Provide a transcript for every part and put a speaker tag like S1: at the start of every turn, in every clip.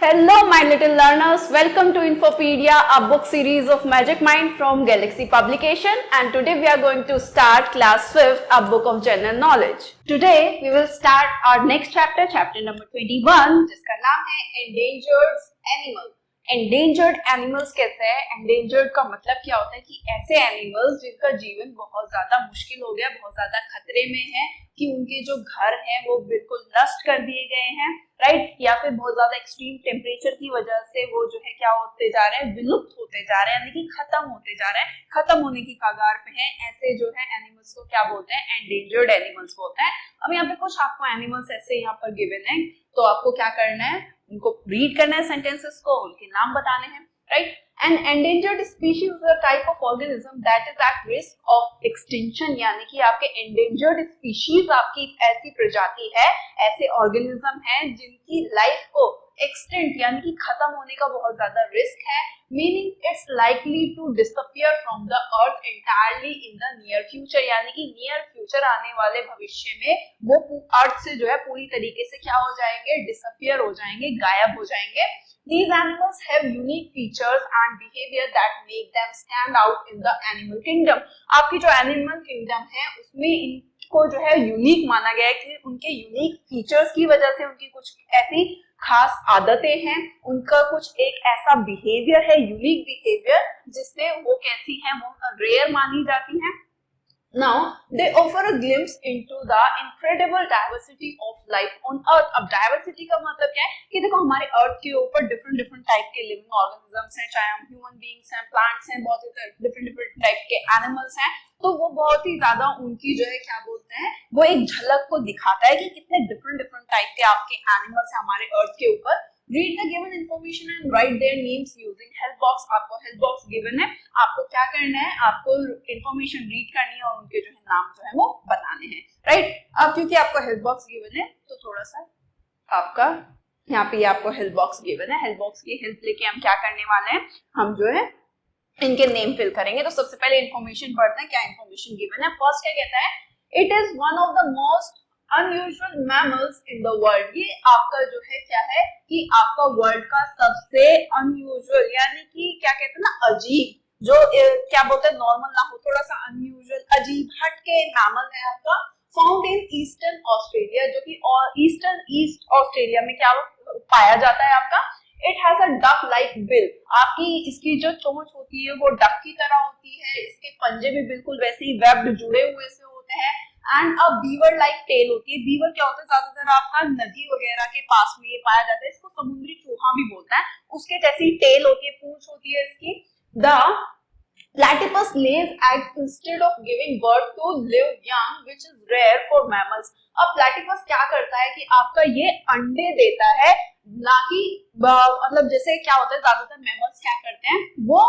S1: Hello, my little learners. Welcome to Infopedia, a book series of Magic Mind from Galaxy Publication. And today we are going to start class 5th, a book of general knowledge. Today we will start our next chapter, chapter number 21, जिसका नाम है Endangered Animals. Endangered animals कैसे है? Endangered का मतलब क्या होता है कि ऐसे एनिमल्स जिनका जीवन बहुत ज्यादा मुश्किल हो गया, बहुत ज्यादा खतरे में है, कि उनके जो घर हैं वो बिल्कुल नष्ट कर दिए गए हैं, राइट, या फिर बहुत ज्यादा एक्सट्रीम टेम्परेचर की वजह से वो जो है क्या होते जा रहे हैं, विलुप्त होते जा रहे हैं, यानी कि खत्म होते जा रहे हैं, खत्म होने की कगार पे हैं। ऐसे जो है एनिमल्स को क्या बोलते हैं? एंडेंजर्ड एनिमल्स बोलते हैं। अब यहाँ पे कुछ आपको एनिमल्स ऐसे यहाँ पर गिवन है, तो आपको क्या करना है, उनको रीड करना है, सेंटेंसेस को, उनके नाम बताने हैं, right. An endangered species is a type of organism that is at risk of extinction, यानी कि आपके endangered species आपकी ऐसी प्रजाति है, ऐसे ऑर्गेनिज्म है जिनकी लाइफ को एक्सटेंट यानी कि खत्म होने का बहुत ज्यादा रिस्क है, meaning it's likely to disappear from the earth entirely in the near future, यानी कि नियर फ्यूचर आने वाले भविष्य में वो अर्थ से जो है पूरी तरीके से क्या हो जाएंगे? डिसअपियर हो जाएंगे, गायब हो जाएंगे। These animals have unique features and behavior that make them stand out in the animal kingdom. आपकी जो animal kingdom है उसमें इनको जो है यूनिक माना गया है कि उनके यूनिक फीचर्स की वजह से उनकी कुछ ऐसी खास आदतें हैं, उनका कुछ एक ऐसा बिहेवियर है, यूनिक बिहेवियर, जिससे वो कैसी हैं, वो रेयर मानी जाती हैं। Now they offer a glimpse into the incredible diversity of life on earth. अब diversity का मतलब क्या है कि देखो हमारे अर्थ के ऊपर डिफरेंट टाइप के लिविंग ऑर्गेनिजम्स हैं, चाहे हम ह्यूमन बीइंग्स हैं, प्लांट्स हैं, बहुत ही डिफरेंट टाइप के एनिमल्स हैं, तो वो बहुत ही ज्यादा उनकी जो है क्या बोलते हैं, वो एक झलक को दिखाता है कि कितने डिफरेंट टाइप के आपके एनिमल्स हैं हमारे अर्थ के ऊपर। Read the given information and write their names using help box. आपको help box given है, आपको क्या करना है, आपको information read करनी है और उनके जो है नाम जो है वो बताने हैं, राइट। अब क्योंकि आपको help box given है तो थोड़ा सा आपका यहाँ पे आपको help box given है, help box की help लेके हम क्या करने वाले हैं, हम जो है इनके नेम फिल करेंगे। तो सबसे पहले इन्फॉर्मेशन पढ़ते हैं, क्या इन्फॉर्मेशन गिवन है। फर्स्ट क्या कहता है, it is one of the most unusual mammals in the world. ये आपका जो है क्या है कि आपका वर्ल्ड का सबसे अनयूजुअल यानी कि क्या कहते हैं ना, अजीब, जो क्या बोलते हैं, नॉर्मल ना हो, थोड़ा सा अनयूजुअल, अजीब, हटके मैमल है आपका, फाउंड इन ईस्टर्न ऑस्ट्रेलिया, जो कि ईस्ट ऑस्ट्रेलिया में क्या पाया जाता है आपका। It has a duck like bill, आपकी इसकी जो चोंच होती है वो डक की तरह होती है, इसके पंजे भी बिल्कुल वैसे ही वेब्ड जुड़े हुए से होते हैं, and a beaver like tail होती है। बीवर क्या होता है, ज्यादातर आपका नदी वगैरह के पास में ये पाया जाता है, इसको समुद्री चूहा भी बोलता है, उसके जैसी टेल होती है, पूंछ होती है इसकी। The platypus lays eggs instead of giving birth to live young, which is rare for mammals. अब platypus क्या करता है कि आपका ये अंडे देता है, ना कि मतलब जैसे क्या होता है, ज्यादातर mammals क्या करते हैं, वो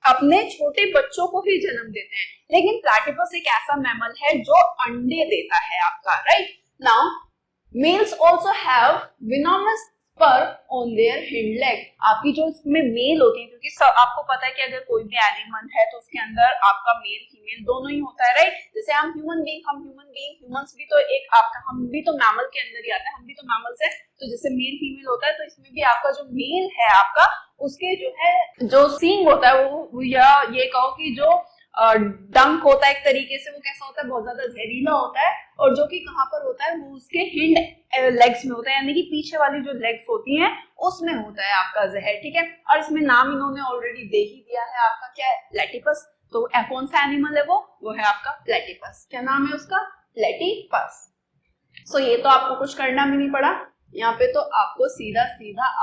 S1: अपने छोटे बच्चों को ही जन्म देते हैं, लेकिन प्लैटिपस एक ऐसा मैमल है जो अंडे देता है आपका, right. Now males also have venomous spur on there hind leg, आपकी जो इसमें मेल होती है, क्योंकि आपको पता है कि अगर कोई भी एनिमल है तो उसके अंदर आपका मेल फीमेल दोनों ही होता है, राइट। जैसे हम ह्यूमन बीइंग ह्यूमंस भी तो एक आपका, हम भी तो मैमल के अंदर ही आता है, हम भी तो मैमल्स है, तो जैसे मेल फीमेल होता है, तो इसमें भी आपका जो मेल है आपका, उसके जो है जो सींग होता है वो, या ये कहो कि जो डंक होता है एक तरीके से, वो कैसा होता है, बहुत ज्यादा जहरीला होता है, और जो कि कहाँ पर होता है, वो उसके हिंड लेग्स में होता है, यानी कि पीछे वाली जो लेग्स होती हैं उसमें होता है आपका जहर, ठीक है। और इसमें नाम इन्होंने ऑलरेडी दे ही दिया है आपका, क्या है, प्लैटिपस। तो कौन सा एनिमल है वो है आपका प्लैटिपस। क्या नाम है उसका? प्लैटिपस। सो ये तो आपको कुछ करना भी नहीं पड़ा, यहाँ पे तो आपको सीधा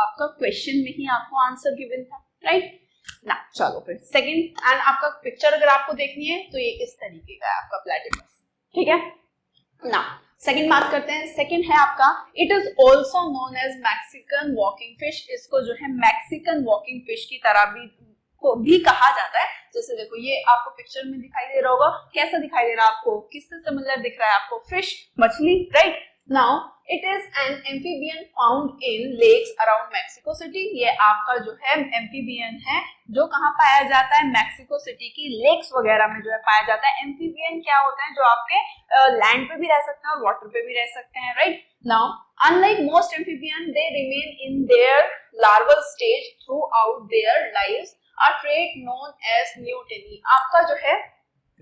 S1: आपका क्वेश्चन में ही आपको आंसर गिवन था, राइट ना। चलो फिर सेकंड, एंड आपका पिक्चर अगर आपको देखनी है तो ये इस तरीके का है आपका प्लैटिपस, ठीक है ना। सेकंड बात करते हैं, सेकंड है आपका, it is also known as Mexican walking fish. इसको जो है मैक्सिकन वॉकिंग फिश की तरह भी कहा जाता है। जैसे देखो ये आपको पिक्चर में दिखाई दे रहा होगा, कैसा दिखाई दे रहा है आपको, किससे सिमिलर दिख रहा है आपको? फिश, मछली, right. Now it is an amphibian found in lakes around Mexico City. ये आपका जो है एम्फीबियन है जो कहाँ पाया जाता है, मैक्सिको सिटी की लेक्स वगैरह में जो है पाया जाता है। एम्फीबियन क्या होते हैं, जो आपके लैंड पे भी रह सकते हैं और वाटर पे भी रह सकते हैं, right. Now unlike most amphibian they remain in their larval stage throughout their lives, a trait known as neoteny. आपका जो है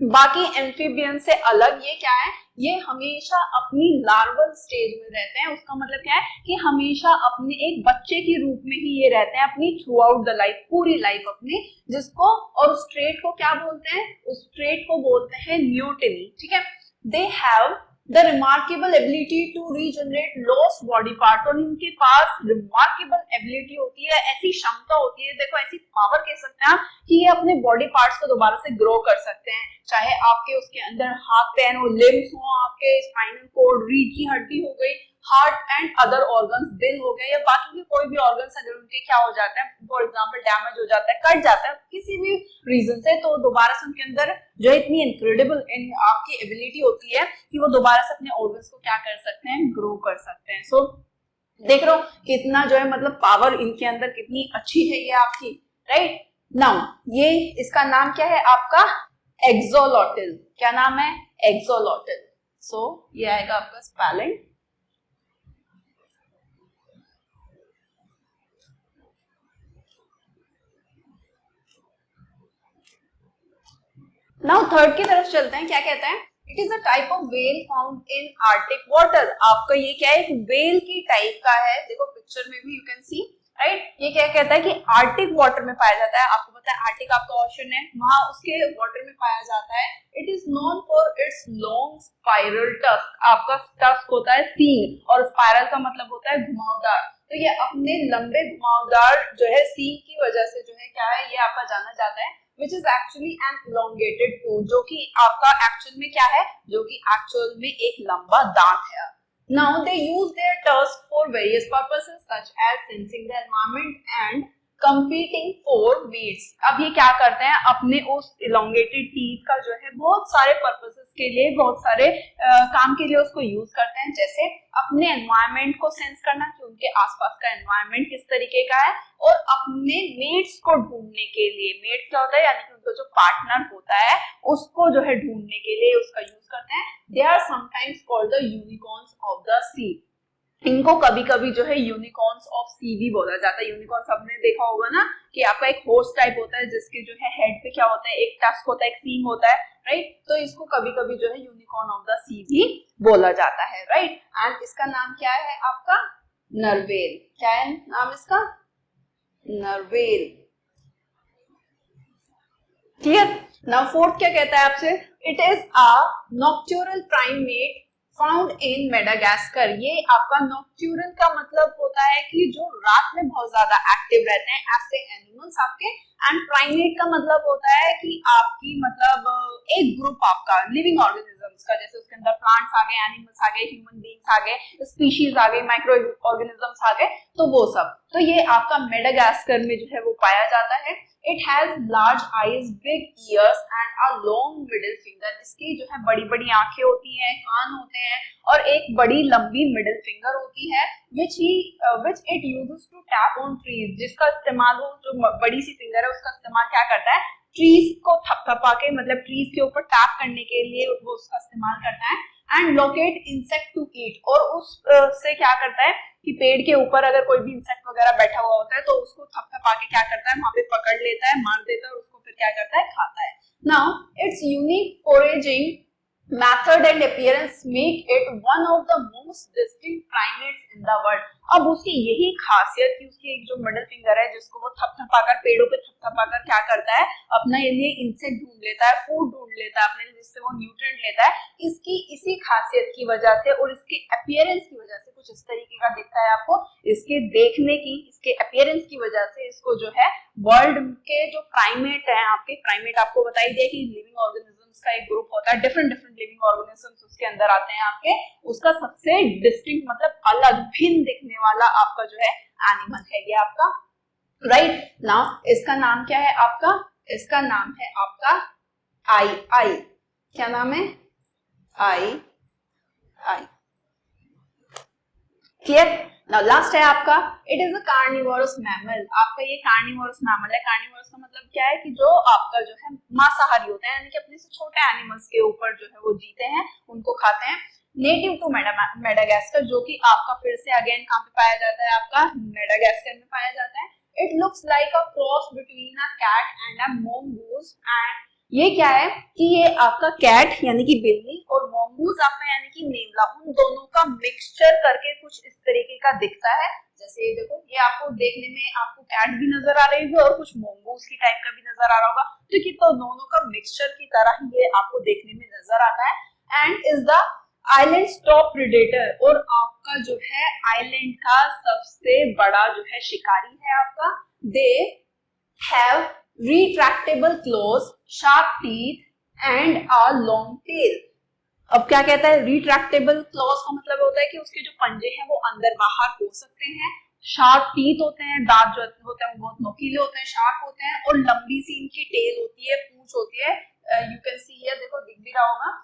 S1: बाकी एम्फीबियन से अलग ये क्या है, ये हमेशा अपनी लार्वल स्टेज में रहते हैं। उसका मतलब क्या है कि हमेशा अपने एक बच्चे के रूप में ही ये रहते हैं अपनी थ्रू आउट द लाइफ, पूरी लाइफ अपनी, जिसको और उस ट्रेट को क्या बोलते हैं, उस ट्रेट को बोलते हैं न्यूटेनी, ठीक है। They have the remarkable ability to regenerate lost body part, और इनके पास रिमार्केबल एबिलिटी होती है, ऐसी क्षमता होती है, देखो ऐसी पावर कह सकते हैं आप, कि ये अपने बॉडी पार्ट्स को दोबारा से ग्रो कर सकते हैं। चाहे आपके उसके अंदर हाथ पैर हो, लिम्स हो, आपके स्पाइनल कोड, रीढ़ की हड्डी हो गई, हार्ट एंड अदर ऑर्गन्स, दिल हो गए, या बाकी के कोई भी ऑर्गन्स अगर उनके क्या हो जाता है, फॉर एग्जांपल डैमेज हो जाता है, कट जाता है किसी भी रीजन से, तो दोबारा से उनके अंदर जो इतनी इनक्रेडिबल आपकी एबिलिटी होती है कि वो दोबारा से अपने ऑर्गन्स को क्या कर सकते हैं, ग्रो कर सकते हैं। सो देख रहे हो कितना जो है मतलब पावर इनके अंदर कितनी अच्छी है ये आपकी, राइट। नाउ ये इसका नाम क्या है आपका, एक्सोलॉटल। क्या नाम है, एक्सोलॉटल। सो ये आएगा आपका स्पेलिंग। नाउ थर्ड की तरफ चलते हैं, क्या कहता है, it is a type of well found in Arctic water. आपका ये क्या है, एक वेल की टाइप का है, देखो पिक्चर में भी यू कैन सी, राइट। ये क्या कहता है कि आर्टिक वाटर में पाया जाता है। आपको पता है आर्टिक आपका ओशन है, वहां उसके वाटर में पाया जाता है। It is known for its long spiral tusk. आपका टस्क होता है सींग, और स्पाइरल का मतलब होता है घुमावदार। तो ये अपने लंबे घुमावदार जो है सींग की वजह से जो है क्या है, ये आपका जाना जाता है, which is actually an elongated tooth, जो कि आपका एक्चुअल में क्या है, जो कि एक्चुअल में एक लंबा दांत है। Now they use their tusk for various purposes such as sensing the environment and competing for mates। अब ये क्या करते हैं, अपने उस elongated teeth का जो है बहुत सारे पर्पसेस के लिए, बहुत सारे काम के लिए उसको यूज करते हैं, जैसे अपने एनवायरमेंट को सेंस करना कि उनके आसपास का एनवायरमेंट किस तरीके का है, और अपने मेट्स को ढूंढने के लिए, मेट्स क्या होता है यानी कि उनका जो पार्टनर होता है उसको जो है ढूंढने के लिए उसका यूज करते हैं। They are sometimes called the unicorns of the sea. इनको कभी कभी जो है यूनिकॉर्न्स ऑफ सी भी बोला जाता है। यूनिकॉर्न सबने देखा होगा ना कि आपका एक हॉर्स टाइप होता है जिसके जो है हेड पे क्या होता है, एक टस्क होता है, एक सींग होता है, राइट। तो इसको कभी कभी जो है यूनिकॉर्न ऑफ द सी भी बोला जाता है, राइट। एंड इसका नाम क्या है आपका, नरवेल। क्या है नाम इसका, नरवेल। क्लियर। नाउ फोर्थ क्या कहता है आपसे, it is a nocturnal primate found in Madagascar. ये आपका नॉक्टर्नल का मतलब होता है कि जो रात में बहुत ज्यादा एक्टिव रहते हैं ऐसे एनिमल्स आपके, एंड प्राइमेट का मतलब होता है कि आपकी मतलब एक ग्रुप आपका लिविंग ऑर्गेनिजम्स का, जैसे उसके अंदर प्लांट्स आ गए, एनिमल्स आ गए, ह्यूमन बीइंग्स आ गए, स्पीशीज आ गए, माइक्रो ऑर्गेनिजम्स आ गए, तो वो सब। तो ये आपका मेडागास्कर में जो है वो पाया जाता है। It has large eyes, big years and a long middle finger. इसकी जो है बड़ी बड़ी आंखें होती हैं, कान होते हैं, और एक बड़ी लंबी मिडिल फिंगर होती है, which it uses to tap on trees। जिसका इस्तेमाल वो जो बड़ी सी फिंगर है उसका इस्तेमाल क्या करता है, ट्रीज को थपथपा के, मतलब ट्रीज के ऊपर टैप करने के लिए वो उसका इस्तेमाल करता है। And locate insect to eat, और उस से क्या करता है कि पेड़ के ऊपर अगर कोई भी इंसेक्ट वगैरह बैठा हुआ होता है तो उसको थपथपा के क्या करता है, वहां पे पकड़ लेता है, मार देता है, और उसको फिर क्या करता है, खाता है। Now it's unique foraging method and appearance make it one of the most distinct primates in the world। अब उसकी यही खासियत कि उसकी एक जो मिडिल फिंगर है जिसको वो थपथपाकर, पेड़ों पे थपथपाकर क्या करता है, अपना लिए इंसेक्ट ढूंढ लेता है, फूड ढूंढ लेता है अपने लिए, जिससे वो न्यूट्रिएंट लेता है। इसकी इसी खासियत की वजह से और इसके अपीयरेंस की वजह से कुछ इस तरीके का दिखता है आपको, इसके देखने की, इसके अपीयरेंस की वजह से इसको जो है वर्ल्ड के जो प्राइमेट है, आपके प्राइमेट आपको बताई दिया कि लिविंग ऑर्गेनिज्म का एक ग्रुप होता है, डिफरेंट डिफरेंट लिविंग ऑर्गेनिजम्स उसके अंदर आते हैं आपके, उसका सबसे डिस्टिंक्ट मतलब अलग भिन्न दिखने वाला आपका जो है एनिमल है ये आपका, राइट। नाउ इसका नाम क्या है आपका, इसका नाम है आपका आई आई। क्या नाम है, आई आई। क्लियर? नाउ लास्ट है आपका, it is a carnivorous mammal. आपका ये कार्निवोरस मैमल है। कार्निवोरस का मतलब क्या है कि जो आपका जो है मांसाहारी होते हैं, यानी कि अपने से छोटे एनिमल्स के ऊपर जो है वो जीते हैं, उनको खाते हैं। नेटिव टू मेडागास्कर, जो कि आपका फिर से अगेन कहाँ पे पाया जाता है, आपका मेडागास्कर में पाया जाता है। It looks like a cross between a cat and a mongoose. And ये क्या है कि ये आपका कैट यानी कि बिल्ली और मोंगूज आपका यानी कि नेवला, उन दोनों का मिक्सचर करके कुछ इस तरीके का दिखता है। जैसे ये देखो, ये आपको देखने में आपको कैट भी नजर आ रही है और कुछ मोंगूज की टाइप का भी नजर आ रहा होगा, तो कि तो दोनों का मिक्सचर की तरह ये आपको देखने में नजर आता है। And is the island top predator, और आपका जो है आइलैंड का सबसे बड़ा जो है शिकारी है आपका। They have retractable claws, sharp teeth and a long tail। अब क्या कहता है, retractable claws का मतलब होता है कि उसके जो पंजे हैं वो अंदर बाहर हो सकते हैं। शार्प टीथ होते हैं, दांत जो होते हैं वो बहुत नोकीले होते हैं, शार्प होते हैं, और लंबी सी इनकी टेल होती है, पूंछ होती है। यू कैन सी हियर, देखो दिख भी रहा होगा।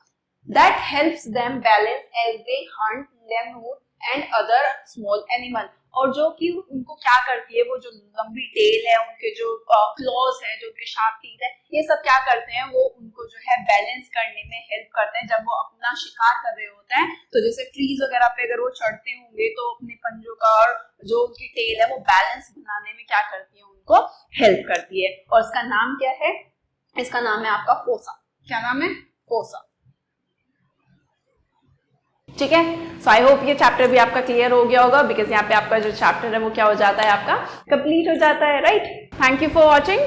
S1: That helps them balance as they hunt lemur and other small animal। और जो कि उनको क्या करती है, वो जो लंबी टेल है, उनके जो क्लॉज है, जो उनके शार्प टीथ है, ये सब क्या करते हैं, वो उनको जो है बैलेंस करने में हेल्प करते हैं जब वो अपना शिकार कर रहे होते हैं। तो जैसे ट्रीज वगैरह पे अगर वो चढ़ते होंगे तो अपने पंजों का और जो उनकी टेल है वो बैलेंस बनाने में क्या करती है, उनको हेल्प करती है। और इसका नाम क्या है, इसका नाम है आपका फोसा। क्या नाम है, फोसा। ठीक है, सो आई होप ये चैप्टर भी आपका क्लियर हो गया होगा, बिकॉज यहाँ पे आपका जो चैप्टर है वो क्या हो जाता है, आपका कंप्लीट हो जाता है, right? Thank you for watching.